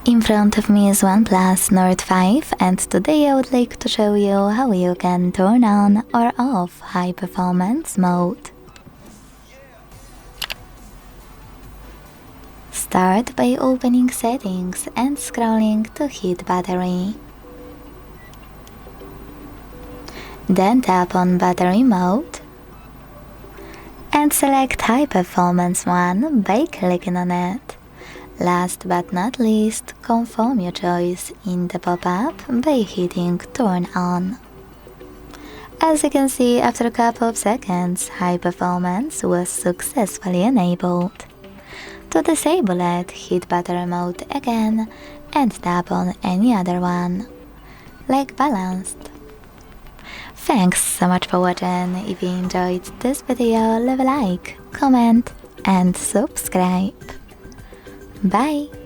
In front of me is OnePlus Nord 5 and today I would like to show you how you can turn on or off high performance mode. Start by opening settings and scrolling to hit battery. Then tap on battery mode and select high performance one by clicking on it. Last but not least, confirm your choice in the pop-up by hitting turn on. As you can see, after a couple of seconds, high performance was successfully enabled. To disable it, hit battery mode again and tap on any other one, like balanced. Thanks so much for watching. If you enjoyed this video, leave a like, comment and subscribe. Bye!